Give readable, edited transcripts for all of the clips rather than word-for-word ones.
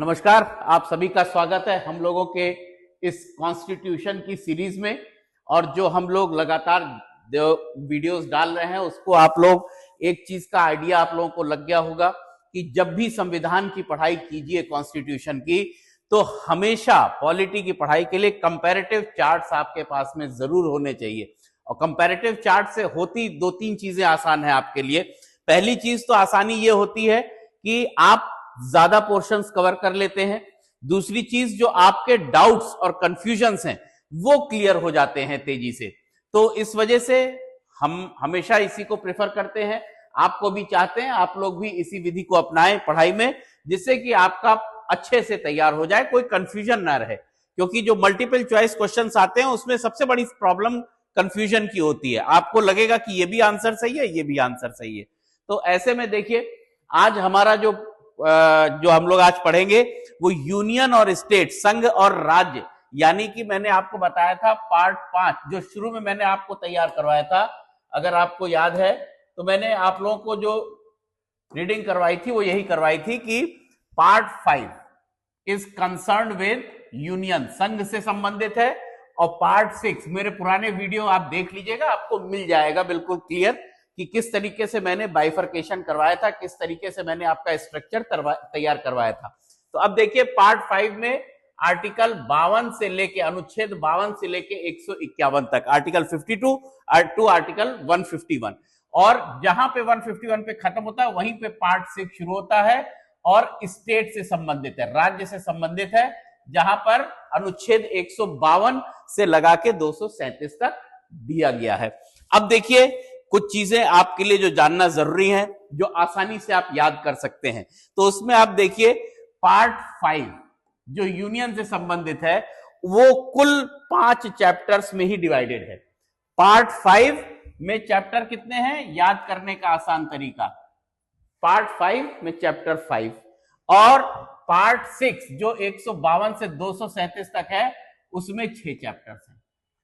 नमस्कार, आप सभी का स्वागत है हम लोगों के इस कॉन्स्टिट्यूशन की सीरीज में। और जो हम लोग लगातार वीडियोस डाल रहे हैं उसको आप लोग एक चीज का आइडिया आप लोगों को लग गया होगा कि जब भी संविधान की पढ़ाई कीजिए कॉन्स्टिट्यूशन की, तो हमेशा पॉलिटी की पढ़ाई के लिए कंपैरेटिव चार्ट्स आपके पास में जरूर होने चाहिए। और कंपैरेटिव चार्ट से होती दो तीन चीजें आसान है आपके लिए। पहली चीज तो आसानी ये होती है कि आप ज्यादा पोर्शंस कवर कर लेते हैं। दूसरी चीज, जो आपके डाउट्स और कंफ्यूजन्स हैं वो क्लियर हो जाते हैं तेजी से। तो इस वजह से हम हमेशा इसी को प्रेफर करते हैं। आपको भी चाहते हैं आप लोग भी इसी विधि को अपनाएं पढ़ाई में, जिससे कि आपका अच्छे से तैयार हो जाए, कोई कंफ्यूजन ना रहे। क्योंकि जो मल्टीपल चॉइस क्वेश्चंस आते हैं उसमें सबसे बड़ी प्रॉब्लम कंफ्यूजन की होती है। आपको लगेगा कि ये भी आंसर सही है, ये भी आंसर सही है। तो ऐसे में देखिए, आज हमारा जो हम लोग आज पढ़ेंगे वो यूनियन और स्टेट, संघ और राज्य, यानी कि मैंने आपको बताया था पार्ट 5 जो शुरू में मैंने आपको तैयार करवाया था। अगर आपको याद है तो मैंने आप लोगों को जो रीडिंग करवाई थी वो यही करवाई थी कि part 5 is concerned with union, संघ से संबंधित है। और पार्ट 6 मेरे पुराने वीडियो आप देख लीजिएगा, आपको मिल जाएगा बिल्कुल क्लियर कि किस तरीके से मैंने बाइफर्केशन करवाया था, किस तरीके से मैंने आपका स्ट्रक्चर तैयार करवाया था। तो अब देखिए पार्ट 5 में आर्टिकल 52 से लेके अनुच्छेद 52 से लेके 151 तक, आर्टिकल 52 टू आर्टिकल 151। और जहां पे 151 पे खत्म होता है वहीं पे पार्ट 6 शुरू होता है और स्टेट से संबंधित है, राज्य से संबंधित है, जहां पर अनुच्छेद 152 से लगा के 237 तक दिया गया है। अब देखिए कुछ चीजें आपके लिए जो जानना जरूरी है, जो आसानी से आप याद कर सकते हैं। तो उसमें आप देखिए पार्ट 5 जो यूनियन से संबंधित है वो कुल 5 चैप्टर्स में ही डिवाइडेड है। पार्ट 5 में चैप्टर कितने हैं, याद करने का आसान तरीका, पार्ट 5 में चैप्टर 5 और पार्ट 6 जो 152 से 237 तक है उसमें 6 चैप्टर्स हैं।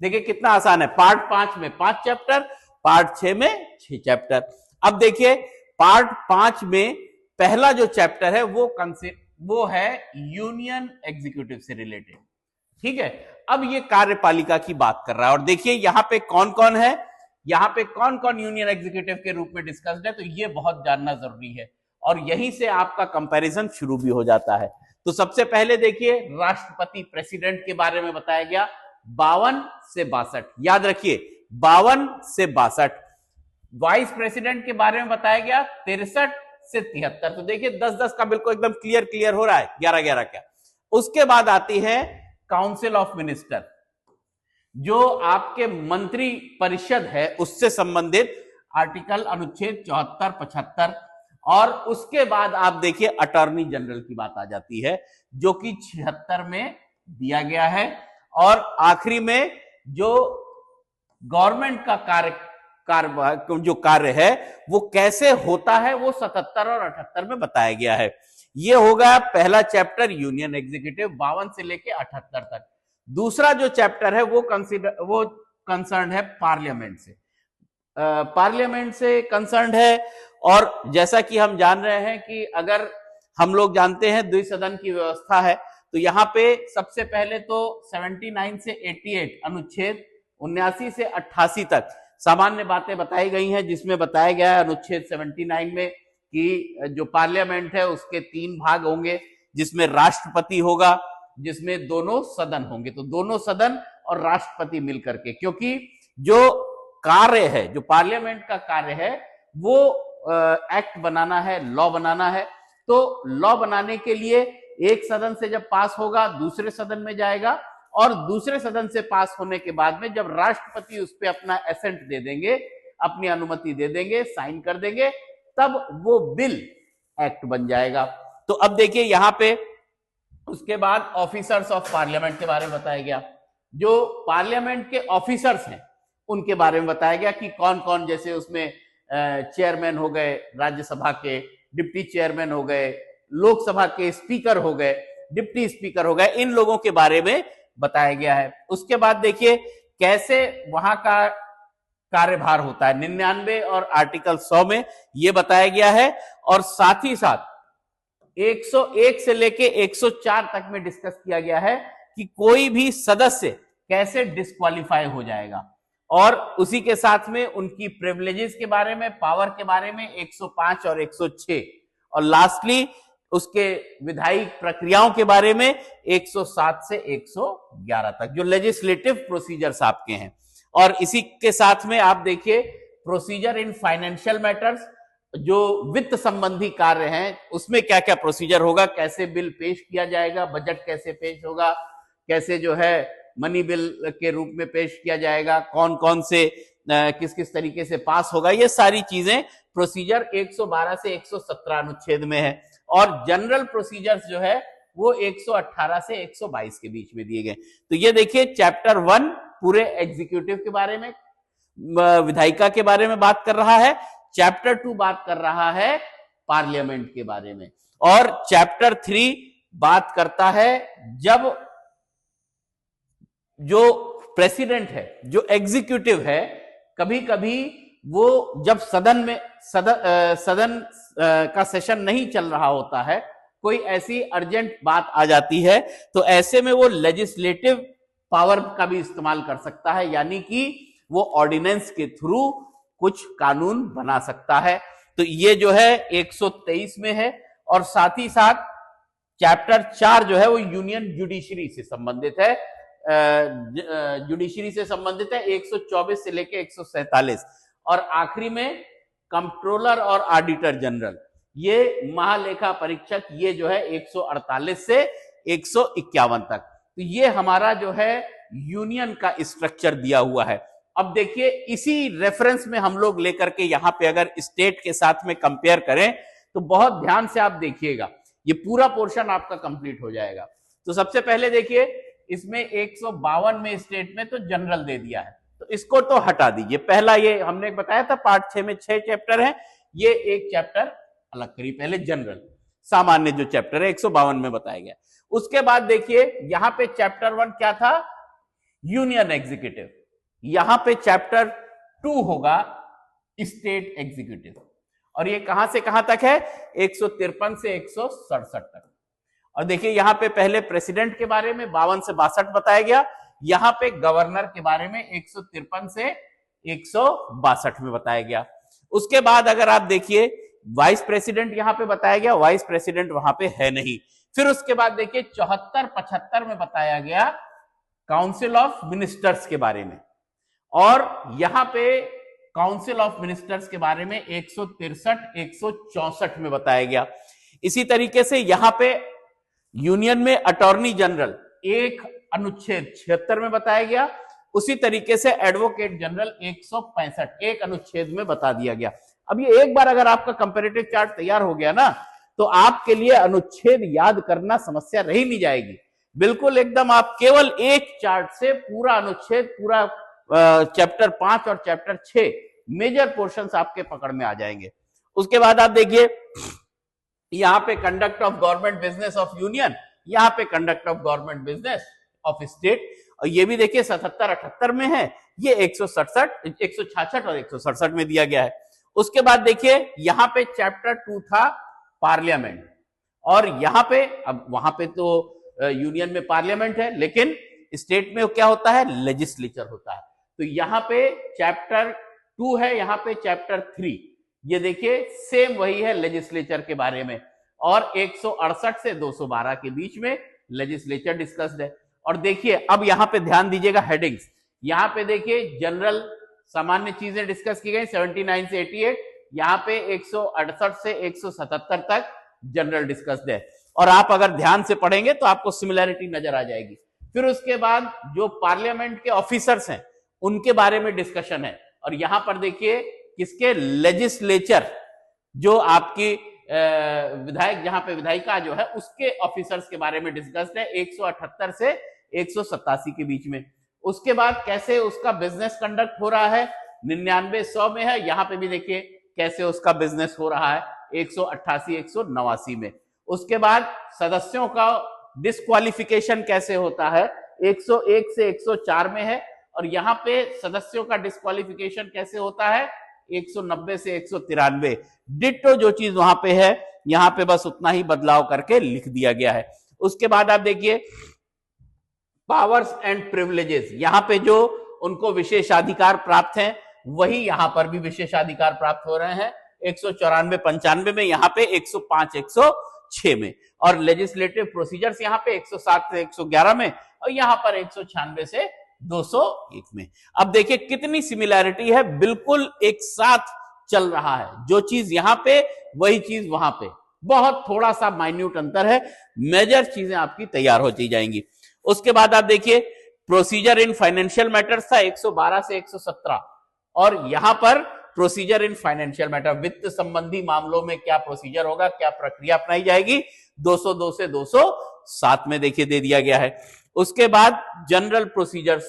देखिए कितना आसान है, पार्ट 5 में 5 चैप्टर, पार्ट 6 में 6 चैप्टर। अब देखिए पार्ट 5 में पहला जो चैप्टर है वो है यूनियन एग्जीक्यूटिव से रिलेटेड, ठीक है। अब ये कार्यपालिका की बात कर रहा है और देखिए यहां पे कौन कौन है, यहां पे कौन कौन यूनियन एग्जीक्यूटिव के रूप में डिस्कस्ड है, तो ये बहुत जानना जरूरी है और यहीं से आपका कंपैरिजन शुरू भी हो जाता है। तो सबसे पहले देखिए राष्ट्रपति प्रेसिडेंट के बारे में बताया गया 52 से 62, याद रखिए 52 से 62। वाइस प्रेसिडेंट के बारे में बताया गया 63 से 73। तो देखिए 10-10 का बिल्कुल एकदम क्लियर हो रहा है, 11-11 क्या। उसके बाद आती है काउंसिल ऑफ मिनिस्टर, जो आपके मंत्री परिषद है उससे संबंधित आर्टिकल अनुच्छेद 74-75। और उसके बाद आप देखिए अटॉर्नी जनरल की बात आ जाती है जो कि 76 में दिया गया है। और आखिरी में जो गवर्नमेंट का जो कार्य है वो कैसे होता है वो 77 और 78 में बताया गया है। ये होगा पहला चैप्टर यूनियन एग्जीक्यूटिव 52 से लेके 78 तक। दूसरा जो चैप्टर है वो कंसर्न है पार्लियामेंट से, पार्लियामेंट से कंसर्न है। और जैसा कि हम जान रहे हैं कि अगर हम लोग जानते हैं द्विसदन की व्यवस्था है, तो यहां पे सबसे पहले तो 79 से 88 अनुच्छेद 79 से 88 तक सामान्य बातें बताई गई हैं, जिसमें बताया गया है अनुच्छेद 79 में कि जो पार्लियामेंट है उसके 3 भाग होंगे, जिसमें राष्ट्रपति होगा, जिसमें दोनों सदन होंगे। तो दोनों सदन और राष्ट्रपति मिलकर के, क्योंकि जो कार्य है, जो पार्लियामेंट का कार्य है वो एक्ट बनाना है, लॉ बनाना है। तो लॉ बनाने के लिए एक सदन से जब पास होगा दूसरे सदन में जाएगा और दूसरे सदन से पास होने के बाद में जब राष्ट्रपति उस पर अपना एसेंट दे देंगे, अपनी अनुमति दे देंगे, साइन कर देंगे, तब वो बिल एक्ट बन जाएगा। तो अब देखिए यहां पे उसके बाद ऑफिसर्स ऑफ पार्लियामेंट के बारे में बताया गया। जो पार्लियामेंट के ऑफिसर्स हैं उनके बारे में बताया गया कि कौन कौन, जैसे उसमें चेयरमैन हो गए राज्यसभा के, डिप्टी चेयरमैन हो गए, लोकसभा के स्पीकर हो गए, डिप्टी स्पीकर हो गए, इन लोगों के बारे में बताया गया है। उसके बाद देखिए कैसे वहां का कार्यभार होता है, 99 और आर्टिकल 100 में यह बताया गया है। और साथ ही साथ 101 से लेके 104 तक में डिस्कस किया गया है कि कोई भी सदस्य कैसे डिस्क्वालीफाई हो जाएगा, और उसी के साथ में उनकी प्रिविलेजेस के बारे में, पावर के बारे में 105 और 106, और लास्टली उसके विधायी प्रक्रियाओं के बारे में 107 से 111 तक, जो लेजिस्लेटिव प्रोसीजर्स आपके हैं। और इसी के साथ में आप देखिए प्रोसीजर इन फाइनेंशियल मैटर्स, जो वित्त संबंधी कार्य हैं उसमें क्या क्या प्रोसीजर होगा, कैसे बिल पेश किया जाएगा, बजट कैसे पेश होगा, कैसे जो है मनी बिल के रूप में पेश किया जाएगा, कौन कौन से किस किस तरीके से पास होगा, ये सारी चीजें प्रोसीजर 112 से 117 अनुच्छेद में है। और जनरल प्रोसीजर्स जो है वो 118 से 122 के बीच में दिए गए। तो ये देखिए चैप्टर 1 पूरे एग्जीक्यूटिव के बारे में, विधायिका के बारे में बात कर रहा है, चैप्टर 2 बात कर रहा है पार्लियामेंट के बारे में, और चैप्टर 3 बात करता है जब जो प्रेसिडेंट है, जो एग्जीक्यूटिव है, कभी कभी वो जब सदन का सेशन नहीं चल रहा होता है, कोई ऐसी अर्जेंट बात आ जाती है, तो ऐसे में वो लेजिस्लेटिव पावर का भी इस्तेमाल कर सकता है, यानी कि वो ऑर्डिनेंस के थ्रू कुछ कानून बना सकता है। तो ये जो है 123 में है। और साथ ही साथ चैप्टर 4 जो है वो यूनियन जुडिशरी से संबंधित है, जुडिशरी से संबंधित है, 124 से लेके 147। और आखिरी में कंट्रोलर और ऑडिटर जनरल, ये महालेखा परीक्षक, ये जो है 148 से 151 तक। तो ये हमारा जो है यूनियन का स्ट्रक्चर दिया हुआ है। अब देखिए इसी रेफरेंस में हम लोग लेकर के यहां पे अगर स्टेट के साथ में कंपेयर करें तो बहुत ध्यान से आप देखिएगा, ये पूरा पोर्शन आपका कंप्लीट हो जाएगा। तो सबसे पहले देखिए इसमें 152 में स्टेट में तो जनरल दे दिया है, तो इसको तो हटा दीजिए। पहला ये हमने बताया था पार्ट 6 में 6 चैप्टर है, ये एक चैप्टर अलग करिए, पहले जनरल सामान्य जो चैप्टर है 152 में बताया गया। उसके बाद देखिए यहां पे चैप्टर 1 क्या था, यूनियन एग्जीक्यूटिव, यहां पे चैप्टर 2 होगा स्टेट एग्जीक्यूटिव, और ये कहां से कहां तक है, 153 से 167 तक। और देखिए यहां पे पहले प्रेसिडेंट के बारे में 52 से 62 बताया गया, यहां पे गवर्नर के बारे में 153 से 162 में बताया गया। उसके बाद अगर आप देखिए वाइस प्रेसिडेंट यहां पे बताया गया, वाइस प्रेसिडेंट वहां पे है नहीं। फिर उसके बाद देखिए 74-75 में बताया गया काउंसिल ऑफ मिनिस्टर्स के बारे में, और यहां पे काउंसिल ऑफ मिनिस्टर्स के बारे में 163-164 में बताया गया। इसी तरीके से यहां पे यूनियन में अटॉर्नी जनरल एक अनुच्छेद 76 में बताया गया। उसी तरीके से एडवोकेट जनरल 165 एक अनुच्छेद में बता दिया गया। अब ये एक बार अगर आपका कंपैरेटिव चार्ट तैयार हो गया ना, तो आपके लिए अनुच्छेद याद करना समस्या रही नहीं जाएगी। बिल्कुल एकदम आप केवल एक चार्ट से पूरा अनुच्छेद, पूरा चैप्टर 5 और चैप्टर 6 मेजर पोर्शंस आपके पकड़ में आ जाएंगे। उसके बाद आप देखिए यहां पे conduct of government business of union, यहां पे conduct of government business of state, और ये भी देखिए 77-78 में है, ये 166 और 167 में दिया गया है। उसके बाद देखिए यहां पे चैप्टर 2 था पार्लियामेंट, और यहां पे अब वहां पे तो यूनियन में पार्लियामेंट है, लेकिन स्टेट में क्या होता है, लेजिस्लेचर होता है। तो यहां पे चैप्टर 2 है, यहां पे चैप्टर 3, ये देखिए सेम वही है लेजिस्लेचर के बारे में, और 168 से 212 के बीच में लेजिस्लेचर डिस्कस्ड है। और देखिए अब यहां पे ध्यान दीजिएगा हेडिंग्स, यहां पे देखिए जनरल सामान्य चीजें डिस्कस की गई 79 से 88, यहां पे 168 से 177 तक जनरल डिस्कस्ड है। और आप अगर ध्यान से पढ़ेंगे तो आपको सिमिलैरिटी नजर आ जाएगी। फिर उसके बाद जो पार्लियामेंट के ऑफिसर्स हैं उनके बारे में डिस्कशन है, और यहां पर देखिए किसके, लेजिस्लेचर, जो आपकी विधायक, जहां पे विधायिका जो है उसके ऑफिसर्स के बारे में डिस्कस्ड है 178 से 187 के बीच में। उसके बाद कैसे उसका बिजनेस कंडक्ट हो रहा है 99-100 में है, यहां पे भी देखिए कैसे उसका बिजनेस हो रहा है 188-189 में। उसके बाद सदस्यों का डिस्क्वालिफिकेशन कैसे होता है 101 से 104 में है, और यहां पे सदस्यों का डिस्क्वालिफिकेशन कैसे होता है 190 से 193। डिट्टो जो चीज वहां पे है यहां पे बस उतना ही बदलाव करके लिख दिया गया है। उसके बाद आप देखिए पावर्स एंड प्रिविलेजेस, यहां पे जो उनको विशेषाधिकार प्राप्त हैं वही यहां पर भी विशेषाधिकार प्राप्त हो रहे हैं 194-95 में, यहां पे 105 106 में, और लेजिस्लेटिव प्रोसीजर्स यहां पे 107 से 111 में, और यहां पर 196 से 201 में। अब देखिए कितनी सिमिलैरिटी है, बिल्कुल एक साथ चल रहा है, जो चीज यहां पे वही चीज वहां पे, बहुत थोड़ा सा माइन्यूट अंतर है, मेजर चीजें आपकी तैयार होती जाएंगी। उसके बाद आप देखिए प्रोसीजर इन फाइनेंशियल मैटर्स था 112 से 117, और यहां पर प्रोसीजर इन फाइनेंशियल मैटर, वित्त संबंधी मामलों में क्या प्रोसीजर होगा, क्या प्रक्रिया अपनाई जाएगी, 202 से 207 में देखिए दे दिया गया है। उसके बाद जनरल प्रोसीजर्स,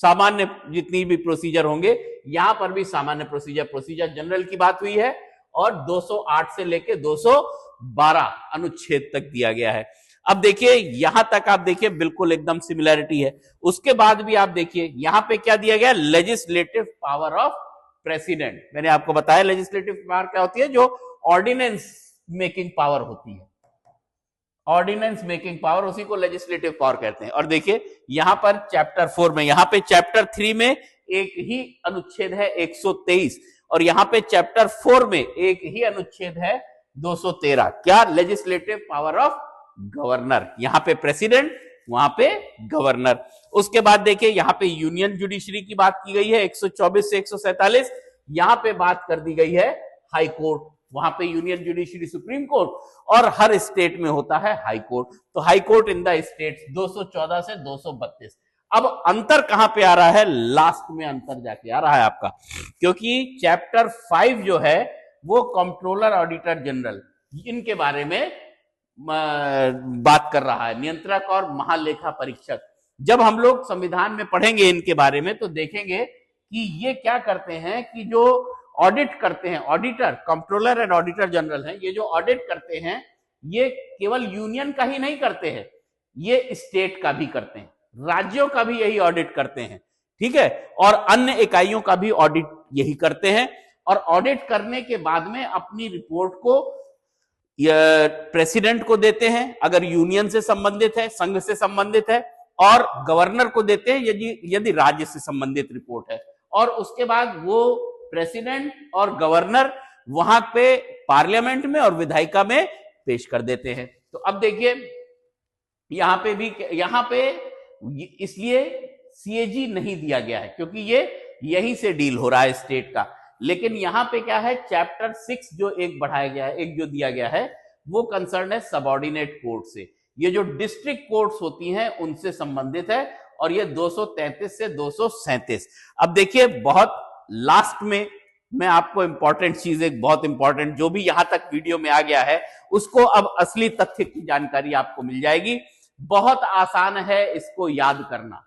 सामान्य जितनी भी प्रोसीजर होंगे, यहां पर भी सामान्य प्रोसीजर जनरल की बात हुई है, और 208 से लेके 212 अनुच्छेद तक दिया गया है। अब देखिए यहां तक आप देखिए बिल्कुल एकदम सिमिलैरिटी है। उसके बाद भी आप देखिए यहां पे क्या दिया गया, लेजिस्लेटिव पावर ऑफ प्रेसिडेंट। मैंने आपको बताया लेजिस्लेटिव पावर क्या होती है, जो ऑर्डिनेंस मेकिंग पावर होती है, ऑर्डिनेंस मेकिंग पावर, उसी को लेजिस्लेटिव पावर कहते हैं। और देखिए यहां पर चैप्टर 4 में, यहां पे चैप्टर 3 में एक ही अनुच्छेद है 123, और यहां पे चैप्टर 4 में एक ही अनुच्छेद है 213, क्या, लेजिस्लेटिव पावर ऑफ गवर्नर, यहां पे प्रेसिडेंट, वहां पे गवर्नर। उसके बाद देखिए यहां पे यूनियन जुडिशरी की बात की गई है 124 से 147, यहां पे बात कर दी गई है हाई कोर्ट, वहां पे यूनियन जुडिशरी सुप्रीम कोर्ट, और हर स्टेट में होता है हाई कोर्ट, तो high court in the states 214 से 232। अब अंतर कहां पे आ रहा है, लास्ट में अंतर जाके आ रहा है आपका, क्योंकि चैप्टर 5 जो है वो कंट्रोलर ऑडिटर जनरल, इनके बारे में बात कर रहा है, नियंत्रक और महालेखा परीक्षक। जब हम लोग संविधान में पढ़ेंगे इनके बारे में तो देखेंगे कि ये क्या करते हैं, कि जो ऑडिट करते हैं, auditor, controller and auditor general हैं, ये जो ऑडिट करते हैं ये केवल यूनियन का ही नहीं करते हैं, ये स्टेट का भी करते हैं, राज्यों का भी यही ऑडिट करते हैं, ठीक है, और अन्य इकाइयों का भी ऑडिट यही करते हैं, और ऑडिट करने के बाद में अपनी रिपोर्ट को प्रेसिडेंट को देते हैं अगर यूनियन से संबंधित है, संघ से संबंधित है, और गवर्नर को देते हैं यदि राज्य से संबंधित रिपोर्ट है, और उसके बाद वो प्रेसिडेंट और गवर्नर वहां पे पार्लियामेंट में और विधायिका में पेश कर देते हैं। तो अब देखिए यहां पे भी, यहां पे इसलिए सीएजी नहीं दिया गया है क्योंकि ये यहीं से डील हो रहा है स्टेट का, लेकिन यहां पे क्या है, चैप्टर 6 जो एक बढ़ाया गया है, एक जो दिया गया है, वो कंसर्न है सबऑर्डिनेट कोर्ट से, ये जो डिस्ट्रिक्ट कोर्ट्स होती हैं उनसे संबंधित है, और ये 233 से 237। अब देखिए बहुत लास्ट में मैं आपको इंपॉर्टेंट चीज, एक बहुत इंपॉर्टेंट, जो भी यहां तक वीडियो में आ गया है उसको अब असली तथ्य की जानकारी आपको मिल जाएगी। बहुत आसान है इसको याद करना,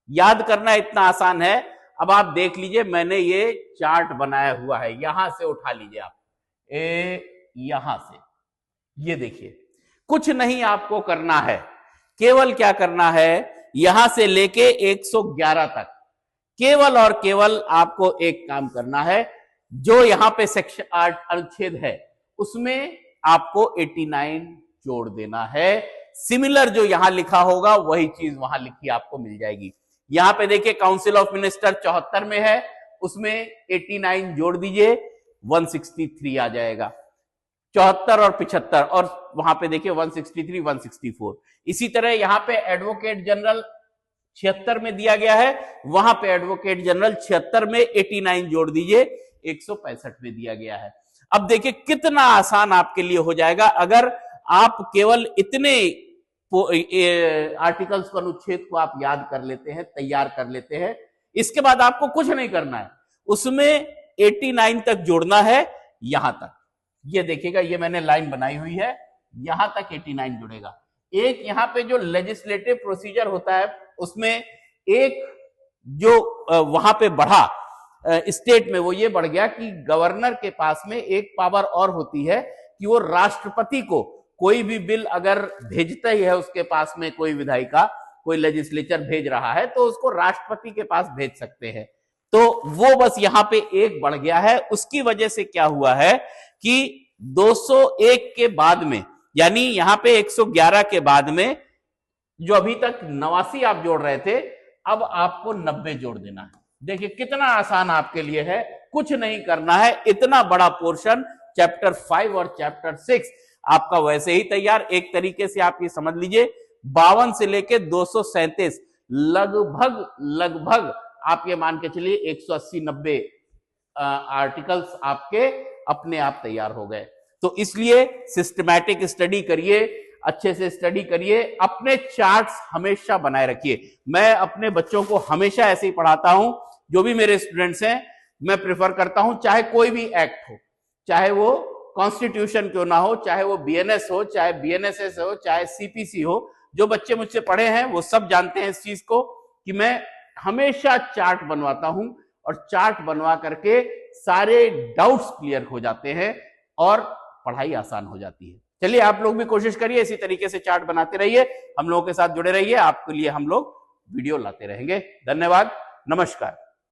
याद करना इतना आसान है। अब आप देख लीजिए, मैंने ये चार्ट बनाया हुआ है, यहां से उठा लीजिए आप, यहां से, ये देखिए, कुछ नहीं आपको करना है, केवल क्या करना है, यहां से लेके 111 तक केवल और केवल आपको एक काम करना है, जो यहां पे सेक्शन 8 अनुच्छेद है उसमें आपको 89 जोड़ देना है। सिमिलर जो यहां लिखा होगा वही चीज वहां लिखी आपको मिल जाएगी। यहां पे देखिए काउंसिल ऑफ मिनिस्टर 74 में है, उसमें 89 जोड़ दीजिए, 163 आ जाएगा, 74 और 75, और वहां पे देखिए 163 164। इसी तरह यहां पे एडवोकेट जनरल 76 में दिया गया है, वहां पे एडवोकेट जनरल 76 में 89 जोड़ दीजिए, 165 में दिया गया है। अब देखिए कितना आसान आपके लिए हो जाएगा अगर आप केवल इतने आर्टिकल्स को, अनुच्छेद को आप याद कर लेते हैं, तैयार कर लेते हैं। इसके बाद आपको कुछ नहीं करना है, उसमें 89 तक जोड़ना है, यहां तक, ये देखिएगा, ये मैंने लाइन बनाई हुई है, यहां तक 89 जुड़ेगा। एक यहां पे जो लेजिस्लेटिव प्रोसीजर होता है उसमें एक जो वहां पे बढ़ा स्टेट में, वो ये बढ़ गया कि गवर्नर के पास में एक पावर और होती है कि वो राष्ट्रपति को कोई भी बिल अगर भेजता ही है, उसके पास में कोई विधायिका, कोई लेजिस्लेचर भेज रहा है तो उसको राष्ट्रपति के पास भेज सकते हैं। तो वो बस यहां पे एक बढ़ गया है, उसकी वजह से क्या हुआ है कि 201 के बाद में, यानी यहां पे 111 के बाद में जो अभी तक 89 आप जोड़ रहे थे, अब आपको 90 जोड़ देना है। देखिए कितना आसान आपके लिए है, कुछ नहीं करना है। इतना बड़ा पोर्शन चैप्टर 5 और चैप्टर 6 आपका वैसे ही तैयार। एक तरीके से आप ये समझ लीजिए 52 से लेके 237 लगभग आप ये मान के चलिए 180-90 आर्टिकल्स आपके अपने आप तैयार हो गए। तो इसलिए सिस्टमैटिक स्टडी करिए, अच्छे से स्टडी करिए, अपने चार्ट्स हमेशा बनाए रखिए। मैं अपने बच्चों को हमेशा ऐसे ही पढ़ाता हूं, जो भी मेरे स्टूडेंट्स हैं मैं प्रेफर करता हूं, चाहे कोई भी एक्ट हो, चाहे वो कॉन्स्टिट्यूशन क्यों ना हो, चाहे वो बीएनएस हो, चाहे बीएनएसएस हो, चाहे सीपीसी हो, जो बच्चे मुझसे पढ़े हैं वो सब जानते हैं इस चीज को कि मैं हमेशा चार्ट बनवाता हूं, और चार्ट बनवा करके सारे डाउट्स क्लियर हो जाते हैं और पढ़ाई आसान हो जाती है। चलिए आप लोग भी कोशिश करिए, इसी तरीके से चार्ट बनाते रहिए, हम लोगों के साथ जुड़े रहिए, आपके लिए हम लोग वीडियो लाते रहेंगे। धन्यवाद, नमस्कार।